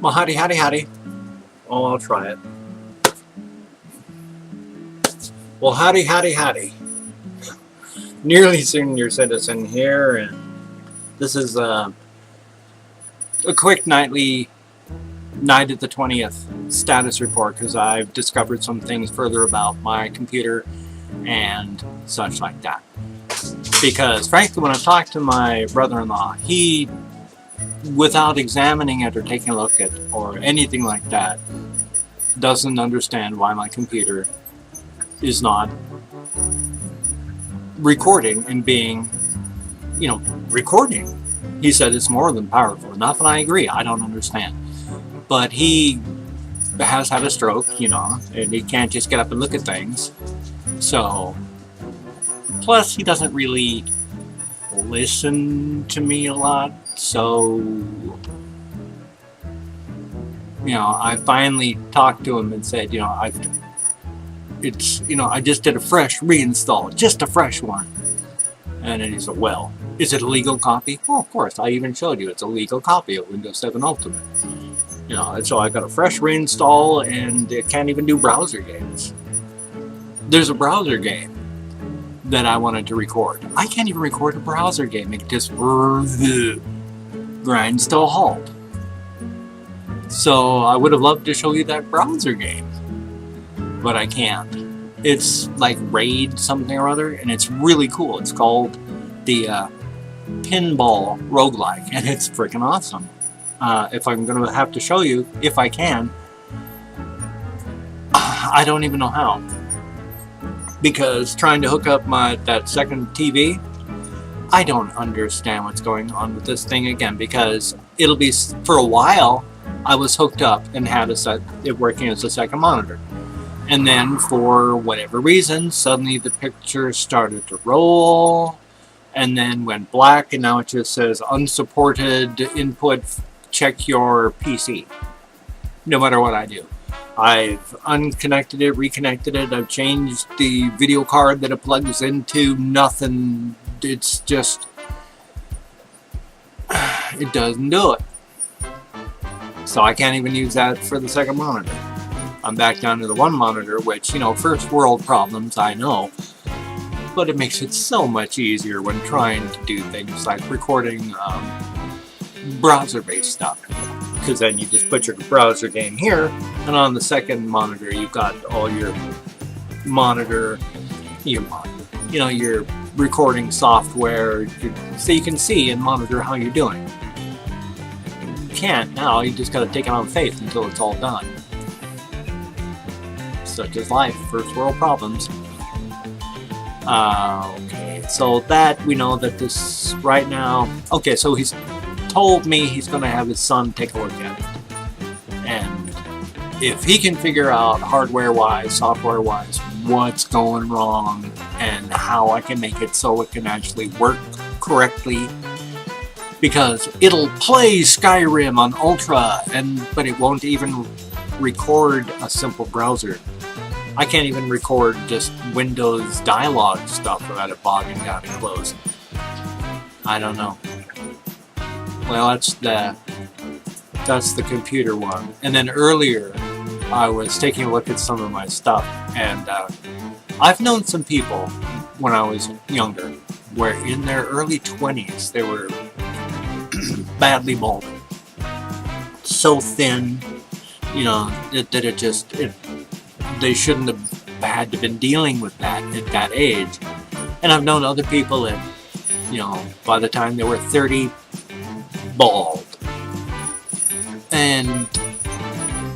Well, howdy, howdy, howdy. Oh, I'll try it. Well, howdy, howdy, howdy. Nearly Senior Citizen here, and this is a quick nightly night at the 20th status report because I've discovered some things further about my computer and such like that. Because frankly, when I talked to my brother-in-law, he, without examining it or taking a look at it or anything like that, doesn't understand why my computer is not recording and being, recording. He said it's more than powerful enough, and I agree. I don't understand. But he has had a stroke, and he can't just get up and look at things. So, plus he doesn't really listen to me a lot, so I finally talked to him and said, I just did a fresh reinstall, just a fresh one. And then he said, well, is it a legal copy? Well, of course, I even showed you it's a legal copy of Windows 7 Ultimate. And so I got a fresh reinstall, and it can't even do browser games. There's a browser game that I wanted to record. I can't even record a browser game. It just grinds to a halt. So I would have loved to show you that browser game, but I can't. It's like Raid something or other, and it's really cool. It's called the Pinball Roguelike, and it's freaking awesome. If I'm going to have to show you, if I can, I don't even know how. Because trying to hook up that second TV, I don't understand what's going on with this thing again, because it'll be, for a while, I was hooked up and had it working as a second monitor. And then, for whatever reason, suddenly the picture started to roll, and then went black, and now it just says unsupported input, check your PC. No matter what I do. I've unconnected it, reconnected it, I've changed the video card that it plugs into, nothing, it's just, it doesn't do it. So I can't even use that for the second monitor. I'm back down to the one monitor, which, first world problems, I know, but it makes it so much easier when trying to do things like recording browser-based stuff. Because then you just put your browser game here, and on the second monitor you've got all your your recording software, so you can see and monitor how you're doing. You can't now, you just got to take it on faith until it's all done. Such is life, first world problems. Okay, so that we know that this right now. Okay, so he's told me he's going to have his son take a look at it, and if he can figure out hardware-wise, software-wise, what's going wrong and how I can make it so it can actually work correctly, because it'll play Skyrim on Ultra, but it won't even record a simple browser. I can't even record just Windows dialogue stuff without it bogging down and closing. I don't know. Well, that's the computer one. And then earlier, I was taking a look at some of my stuff, and I've known some people when I was younger, where in their early 20s, they were badly balding. So thin, that they shouldn't have had to been dealing with that at that age. And I've known other people that, by the time they were 30, bald. And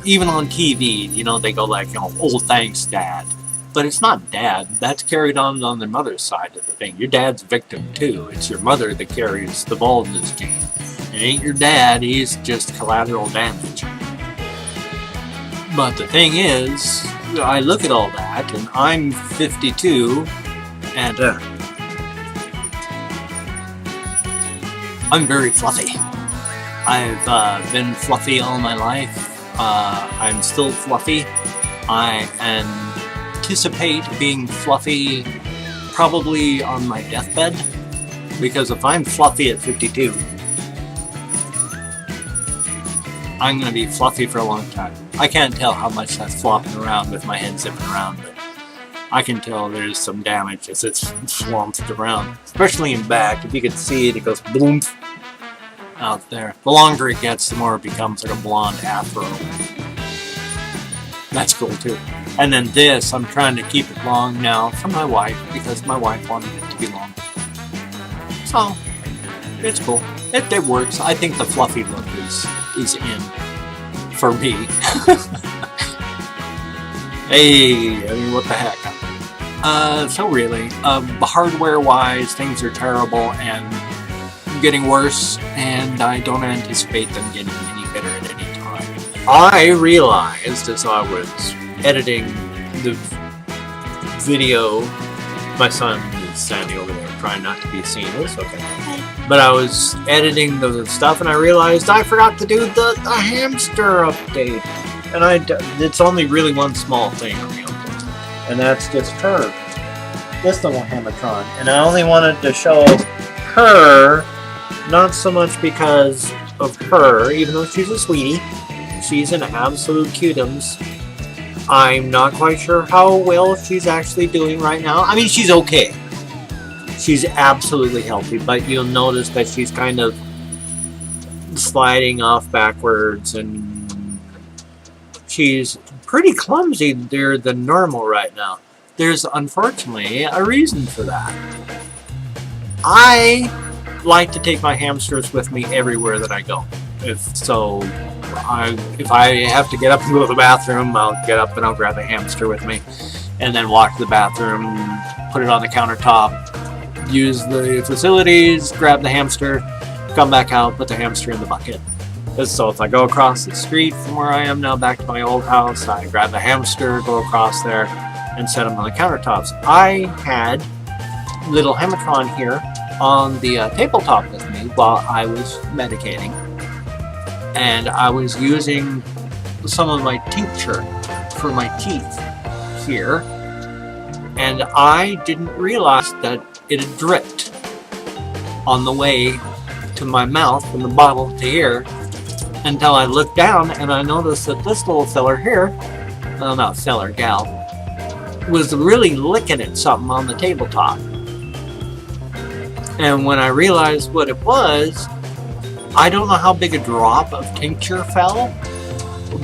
even on TV, they go like, oh, thanks, Dad. But it's not Dad. That's carried on the mother's side of the thing. Your dad's a victim, too. It's your mother that carries the baldness gene. It ain't your dad. He's just collateral damage. But the thing is, I look at all that, and I'm 52, and I'm very fluffy. I've been fluffy all my life. I'm still fluffy. I anticipate being fluffy probably on my deathbed, because if I'm fluffy at 52, I'm going to be fluffy for a long time. I can't tell how much that's flopping around with my head zipping around, but I can tell there's some damage as it's swamped around. Especially in back. If you could see it, it goes boom out there. The longer it gets, the more it becomes like a blonde afro. That's cool too. And then this, I'm trying to keep it long now for my wife, because my wife wanted it to be long. So, it's cool. It works. I think the fluffy look is in for me. Hey, I mean, what the heck? So really, hardware-wise, things are terrible and getting worse, and I don't anticipate them getting any better at any time. I realized as I was editing the video, my son is standing over there trying not to be seen. It's okay. But I was editing the stuff and I realized I forgot to do the hamster update. And it's only really one small thing on the update. And that's just her. This little Hamatron. And I only wanted to show her, not so much because of her, even though she's a sweetie. She's an absolute cutums. I'm not quite sure how well she's actually doing right now. I mean, she's okay. She's absolutely healthy, but you'll notice that she's kind of sliding off backwards, and she's pretty clumsier than normal right now. There's unfortunately a reason for that. I like to take my hamsters with me everywhere that I go. If I have to get up and go to the bathroom, I'll get up and I'll grab a hamster with me, and then walk to the bathroom, put it on the countertop, use the facilities, grab the hamster, come back out, put the hamster in the bucket. So if I go across the street from where I am now back to my old house, I grab the hamster, go across there, and set them on the countertops. I had little Hamatron here on the tabletop with me while I was medicating. And I was using some of my tincture for my teeth here. And I didn't realize that it had dripped on the way to my mouth from the bottle to here until I looked down and I noticed that this little feller here, well, not feller, gal, was really licking at something on the tabletop. And when I realized what it was, I don't know how big a drop of tincture fell,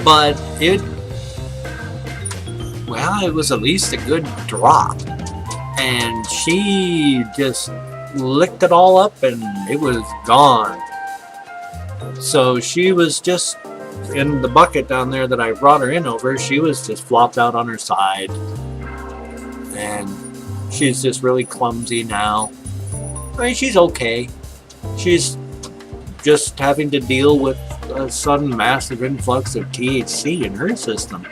but it was at least a good drop. And she just licked it all up and it was gone. So she was just in the bucket down there that I brought her in over. She was just flopped out on her side. And she's just really clumsy now. I mean, she's okay. She's just having to deal with a sudden massive influx of THC in her system.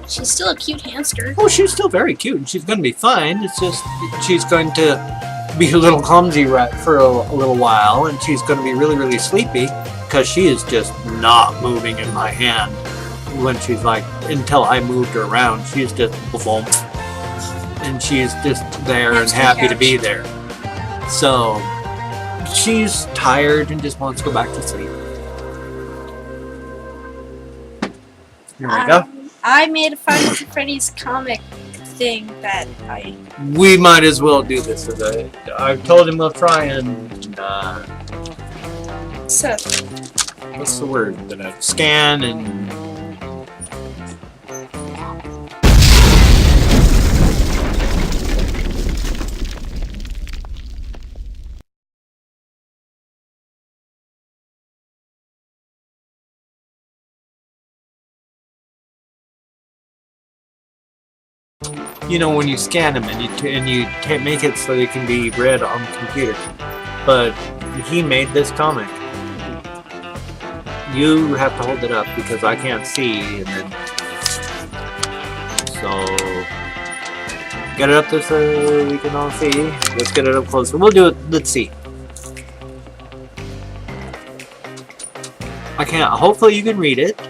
She's still a cute hamster. Oh, she's still very cute, and she's going to be fine. It's just she's going to be a little clumsy for a little while, and she's going to be really, really sleepy because she is just not moving in my hand. When she's like, until I moved her around, she's just boom, and she's just there and happy to be there. So she's tired and just wants to go back to sleep. Here we go. I made a Five Nights at Freddy's comic thing that We might as well do this. I've told him we'll try and so what's the word? Scan and you know, when you scan them and you make it so they can be read on the computer. But he made this comic. You have to hold it up because I can't see, and then so get it up there so we can all see. Let's get it up closer. We'll do it. Let's see. I can't. Hopefully you can read it.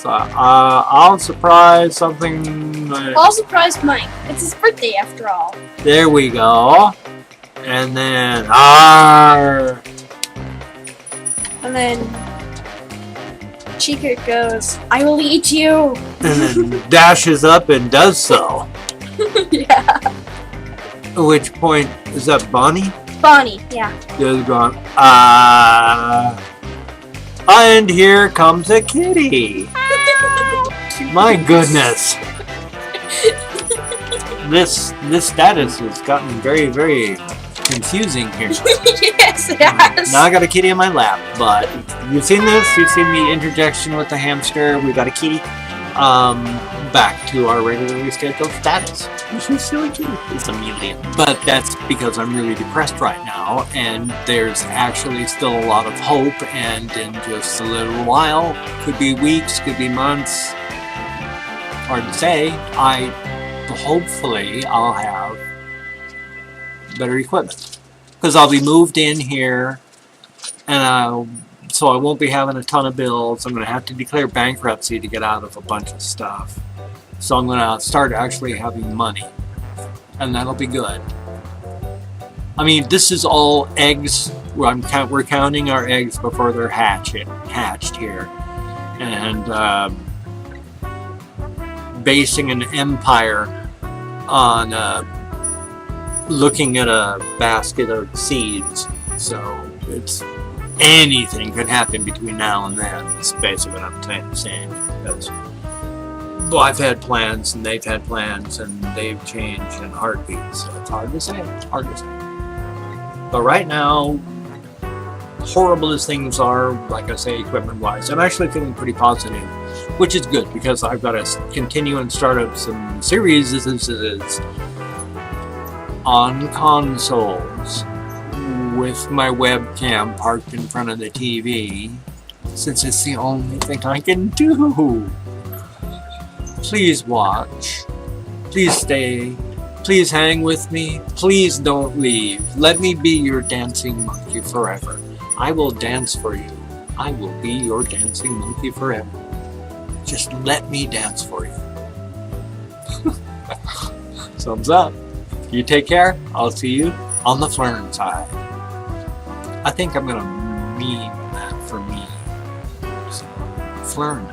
I'll surprise something. I'll surprise Mike. It's his birthday after all. There we go. And then R. And then Chica goes, "I will eat you." and then dashes up and does so. Yeah. At which point, is that Bonnie? Bonnie, yeah. Is gone. And here comes a kitty. My goodness. This status has gotten very, very confusing here. Yes, it has. Now I got a kitty in my lap, but you've seen this. You've seen the interjection with the hamster. We got a kitty. Back to our regularly scheduled status. She's so cute. It's Amelia. But that's because I'm really depressed right now, and there's actually still a lot of hope, and in just a little while, could be weeks, could be months, hard to say, hopefully I'll have better equipment. Because I'll be moved in here, and so I won't be having a ton of bills. I'm going to have to declare bankruptcy to get out of a bunch of stuff. So I'm going to start actually having money. And that'll be good. I mean, this is all eggs. We're counting our eggs before they're hatched here. And basing an empire on looking at a basket of seeds. So it's anything could happen between now and then. That's basically what I'm saying. Because, well, I've had plans, and they've had plans, and they've changed in heartbeats. So it's hard to say. It's hard to say. But right now, horrible as things are, like I say, equipment-wise, I'm actually feeling pretty positive, which is good because I've got to continue and start up some series on consoles with my webcam parked in front of the TV, since it's the only thing I can do. Please watch. Please stay. Please hang with me. Please don't leave. Let me be your dancing monkey forever. I will dance for you. I will be your dancing monkey forever. Just let me dance for you. Thumbs up. You take care. I'll see you on the Flern side. I think I'm gonna mean that for me. So, Flern.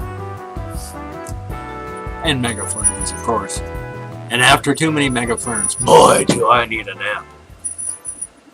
And Mega Flurns, of course. And after too many Mega Flurns, boy, do I need a nap.